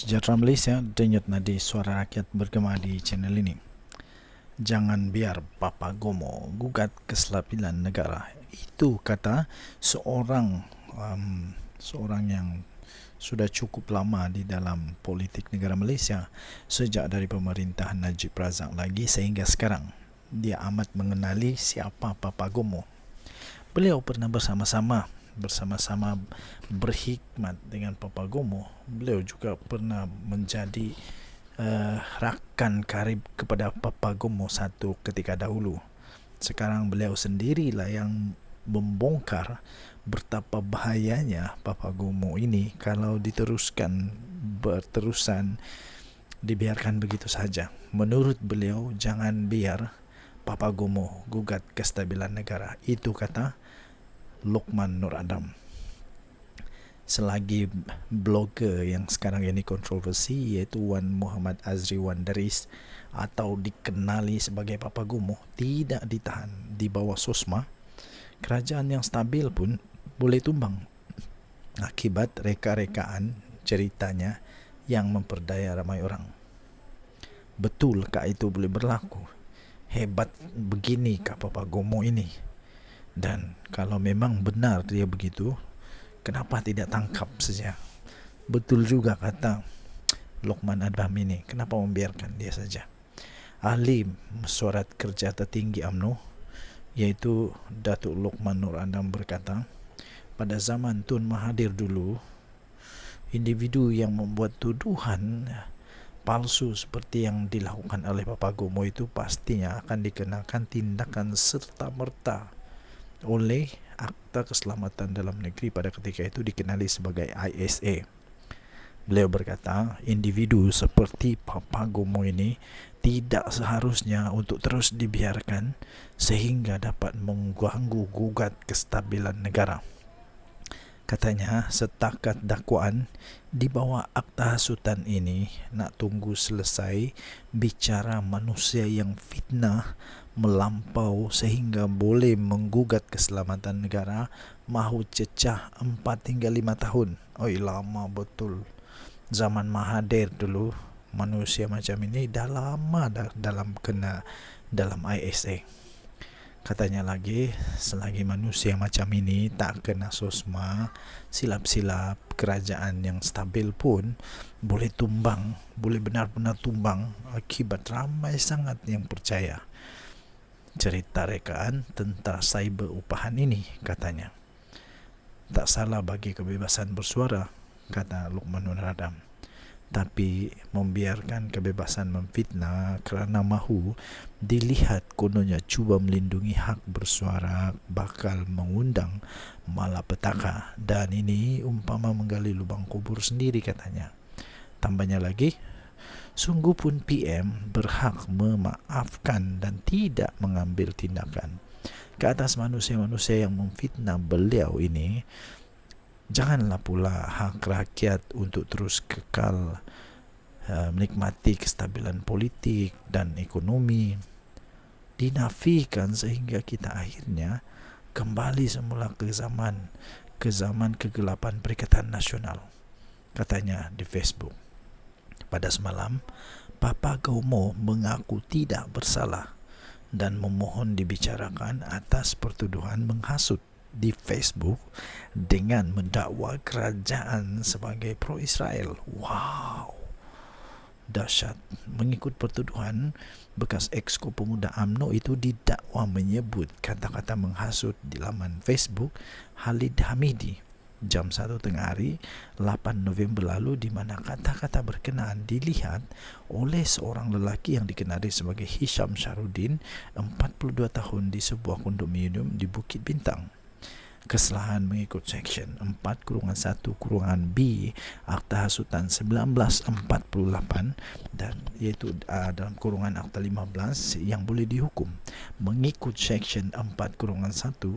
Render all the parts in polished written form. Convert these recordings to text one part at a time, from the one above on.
Sejahtera Malaysia, denyut nadi suara rakyat bergema di channel ini. Jangan biar Papa Gomo gugat kestabilan negara. Itu kata seorang yang sudah cukup lama di dalam politik negara Malaysia, sejak dari pemerintahan Najib Razak lagi sehingga sekarang. Dia amat mengenali siapa Papa Gomo. Beliau pernah bersama-sama berhikmat dengan Papa Gomo. Beliau juga pernah menjadi rakan karib kepada Papa Gomo satu ketika dahulu. Sekarang beliau sendirilah yang membongkar betapa bahayanya Papa Gomo ini kalau berterusan dibiarkan begitu saja. Menurut beliau, jangan biar Papa Gomo gugat kestabilan negara. Itu kata Luqman Nur Adam. Selagi blogger yang sekarang ini kontroversi, iaitu Wan Muhammad Azri Wan Daris atau dikenali sebagai Papa Gomo, tidak ditahan di bawah SOSMA, kerajaan yang stabil pun boleh tumbang akibat reka-rekaan ceritanya yang memperdaya ramai orang. Betulkah itu boleh berlaku? Hebat beginikah Papa Gomo ini? Dan kalau memang benar dia begitu, kenapa tidak tangkap saja? Betul juga kata Luqman Adam ini, kenapa membiarkan dia saja? Ahli mesyuarat kerja tertinggi UMNO, yaitu Datuk Luqman Nur Adam berkata, pada zaman Tun Mahathir dulu, individu yang membuat tuduhan palsu seperti yang dilakukan oleh Papa Gomo itu pastinya akan dikenakan tindakan serta-merta oleh Akta Keselamatan Dalam Negeri, pada ketika itu dikenali sebagai ISA. Beliau berkata, individu seperti Papa Gomo ini tidak seharusnya untuk terus dibiarkan sehingga dapat mengganggu gugat kestabilan negara. Katanya, setakat dakwaan di bawah akta hasutan ini nak tunggu selesai bicara manusia yang fitnah melampau sehingga boleh menggugat keselamatan negara, mahu cecah 4 hingga 5 tahun. Oi, lama betul. Zaman Mahathir dulu manusia macam ini dah lama dalam ISA. Katanya lagi, selagi manusia macam ini tak kena SOSMA, silap-silap kerajaan yang stabil pun boleh tumbang, boleh benar-benar tumbang akibat ramai sangat yang percaya cerita rekaan tentara cyber upahan ini, katanya. Tak salah bagi kebebasan bersuara, kata Luqman Nur Adam, tapi membiarkan kebebasan memfitnah kerana mahu dilihat kononnya cuba melindungi hak bersuara bakal mengundang malapetaka, dan ini umpama menggali lubang kubur sendiri, katanya. Tambahnya lagi, sungguh pun PM berhak memaafkan dan tidak mengambil tindakan ke atas manusia-manusia yang memfitnah beliau ini. Janganlah pula hak rakyat untuk terus kekal menikmati kestabilan politik dan ekonomi dinafikan sehingga kita akhirnya kembali semula ke zaman kegelapan Perikatan Nasional, katanya di Facebook. Pada semalam, Papa Gomo mengaku tidak bersalah dan memohon dibicarakan atas pertuduhan menghasut di Facebook dengan mendakwa kerajaan sebagai pro-Israel. Wow, dahsyat. Mengikut pertuduhan, bekas Exco Pemuda UMNO itu didakwa menyebut kata-kata menghasut di laman Facebook Khalid Hamidi jam 1 tengah hari 8 November lalu, di mana kata-kata berkenaan dilihat oleh seorang lelaki yang dikenali sebagai Hisham Syahrudin, 42 tahun, di sebuah kondominium di Bukit Bintang. Kesalahan mengikut Seksyen 4-1-B Akta Hasutan 1948 dan iaitu dalam kurungan Akta 15 yang boleh dihukum. Mengikut Seksyen 4-1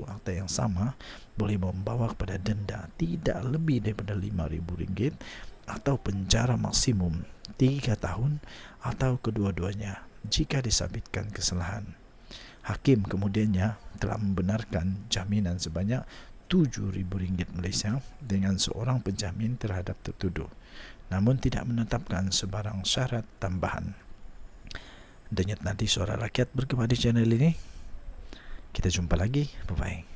Akta yang sama boleh membawa kepada denda tidak lebih daripada RM5,000 atau penjara maksimum 3 tahun atau kedua-duanya jika disabitkan kesalahan. Hakim kemudiannya telah membenarkan jaminan sebanyak RM7,000 Malaysia dengan seorang penjamin terhadap tertuduh. namun tidak menetapkan sebarang syarat tambahan. Denyut nadi suara rakyat bergema di channel ini. Kita jumpa lagi. Bye-bye.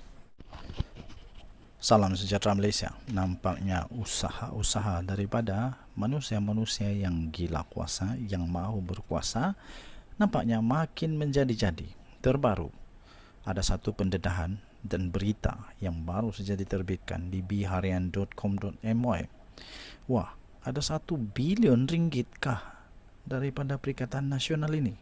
Salam sejahtera Malaysia. Nampaknya usaha-usaha daripada manusia-manusia yang gila kuasa, yang mahu berkuasa, nampaknya makin menjadi-jadi. Terbaru, ada satu pendedahan dan berita yang baru saja diterbitkan di bharian.com.my. Wah, ada 1 bilion ringgit kah daripada Perikatan Nasional ini?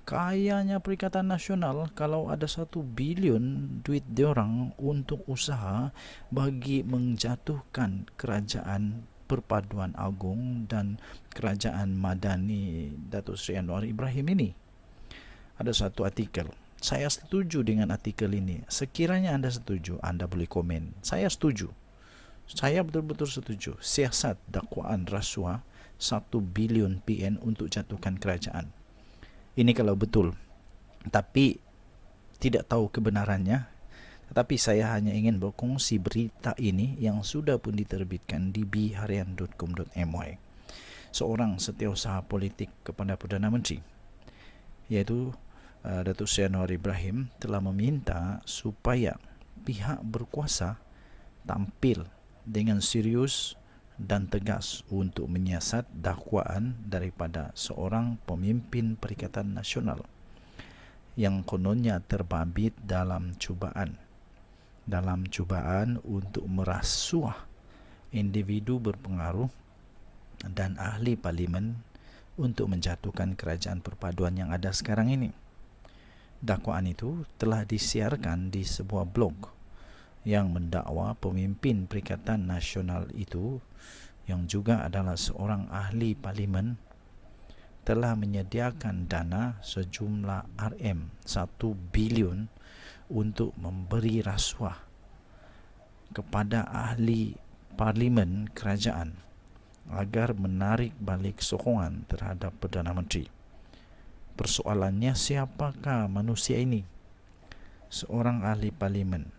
Kayanya Perikatan Nasional kalau ada 1 bilion duit diorang untuk usaha bagi menjatuhkan Kerajaan Perpaduan Agong dan Kerajaan Madani Datuk Seri Anwar Ibrahim ini. Ada satu artikel. Saya setuju dengan artikel ini. Sekiranya anda setuju, anda boleh komen. Saya setuju. Saya betul-betul setuju. Siasat dakwaan rasuah 1 bilion PN untuk jatuhkan kerajaan. Ini kalau betul, tapi tidak tahu kebenarannya. Tetapi saya hanya ingin berkongsi berita ini yang sudah pun diterbitkan di bharian.com.my. Seorang setiausaha politik kepada Perdana Menteri, yaitu Datuk Seri Anwar Ibrahim, telah meminta supaya pihak berkuasa tampil dengan serius dan tegas untuk menyiasat dakwaan daripada seorang pemimpin Perikatan Nasional yang kononnya terbabit dalam cubaan untuk merasuah individu berpengaruh dan ahli parlimen untuk menjatuhkan kerajaan perpaduan yang ada sekarang ini. Dakwaan itu telah disiarkan di sebuah blog yang mendakwa pemimpin Perikatan Nasional itu, yang juga adalah seorang ahli parlimen, telah menyediakan dana sejumlah RM1 bilion untuk memberi rasuah kepada ahli parlimen kerajaan agar menarik balik sokongan terhadap Perdana Menteri. Persoalannya, siapakah manusia ini? Seorang ahli parlimen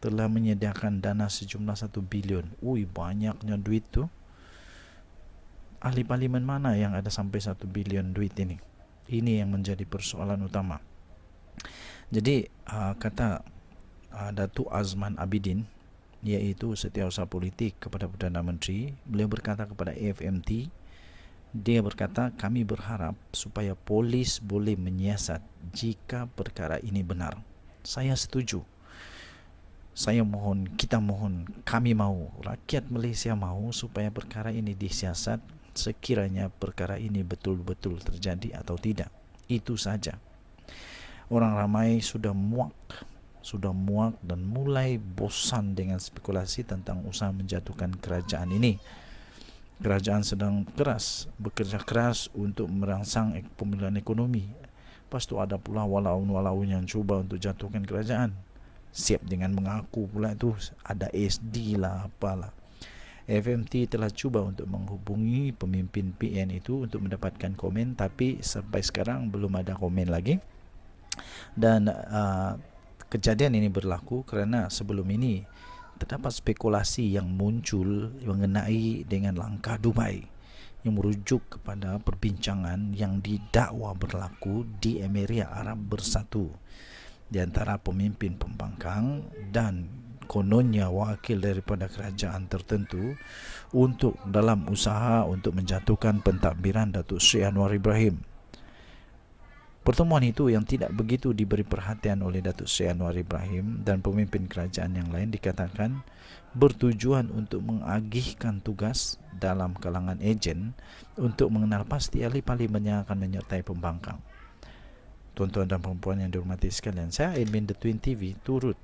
telah menyediakan dana sejumlah 1 bilion. Banyaknya duit tu. Ahli parlimen mana yang ada sampai 1 bilion duit ini? Ini yang menjadi persoalan utama. Jadi kata Datuk Azman Abidin, iaitu setiausaha politik kepada Perdana Menteri, beliau berkata kepada AFMT, dia berkata, kami berharap supaya polis boleh menyiasat jika perkara ini benar. Saya setuju. Saya mohon, kita mohon, kami mahu, rakyat Malaysia mahu supaya perkara ini disiasat sekiranya perkara ini betul-betul terjadi atau tidak. Itu saja. Orang ramai sudah muak dan mulai bosan dengan spekulasi tentang usaha menjatuhkan kerajaan ini. Kerajaan sedang bekerja keras untuk merangsang pemulihan ekonomi. Lepas tu ada pula walaun yang cuba untuk jatuhkan kerajaan. Siap dengan mengaku pula tu ada SD lah apalah. FMT telah cuba untuk menghubungi pemimpin PN itu untuk mendapatkan komen, tapi sampai sekarang belum ada komen lagi. Dan kejadian ini berlaku kerana sebelum ini terdapat spekulasi yang muncul mengenai dengan langkah Dubai yang merujuk kepada perbincangan yang didakwa berlaku di Emirat Arab Bersatu di antara pemimpin pembangkang dan kononnya wakil daripada kerajaan tertentu untuk dalam usaha untuk menjatuhkan pentadbiran Datuk Seri Anwar Ibrahim. Pertemuan itu yang tidak begitu diberi perhatian oleh Datuk Seri Anwar Ibrahim dan pemimpin kerajaan yang lain dikatakan bertujuan untuk mengagihkan tugas dalam kalangan ejen untuk mengenal pasti ahli parlimen yang akan menyertai pembangkang. Tuan-tuan dan perempuan yang dihormati sekalian, saya admin The Twin TV turut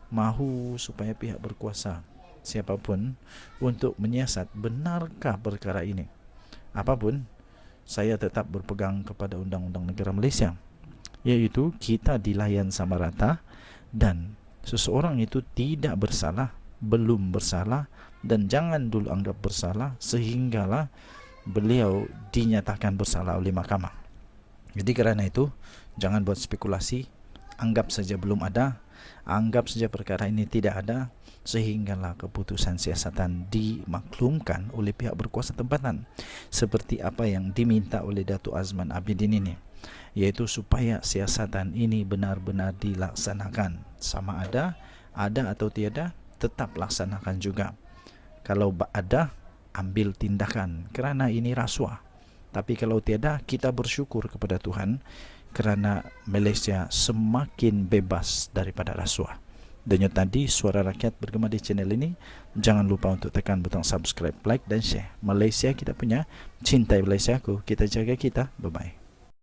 mahu supaya pihak berkuasa siapapun untuk menyiasat benarkah perkara ini. Apapun, saya tetap berpegang kepada Undang-Undang Negara Malaysia, iaitu kita dilayan sama rata dan seseorang itu tidak bersalah, belum bersalah dan jangan dulu anggap bersalah sehinggalah beliau dinyatakan bersalah oleh mahkamah. Jadi kerana itu, jangan buat spekulasi, anggap saja belum ada, anggap saja perkara ini tidak ada, sehinggalah keputusan siasatan dimaklumkan oleh pihak berkuasa tempatan, seperti apa yang diminta oleh Datuk Azman Abidin ini, yaitu supaya siasatan ini benar-benar dilaksanakan. Sama ada atau tiada, tetap laksanakan juga. Kalau ada, ambil tindakan, kerana ini rasuah. Tapi kalau tiada, kita bersyukur kepada Tuhan kerana Malaysia semakin bebas daripada rasuah. Dan tadi Suara Rakyat bergema di channel ini. Jangan lupa untuk tekan butang subscribe, like dan share. Malaysia kita punya, cintai Malaysia aku, kita jaga kita. Bye bye.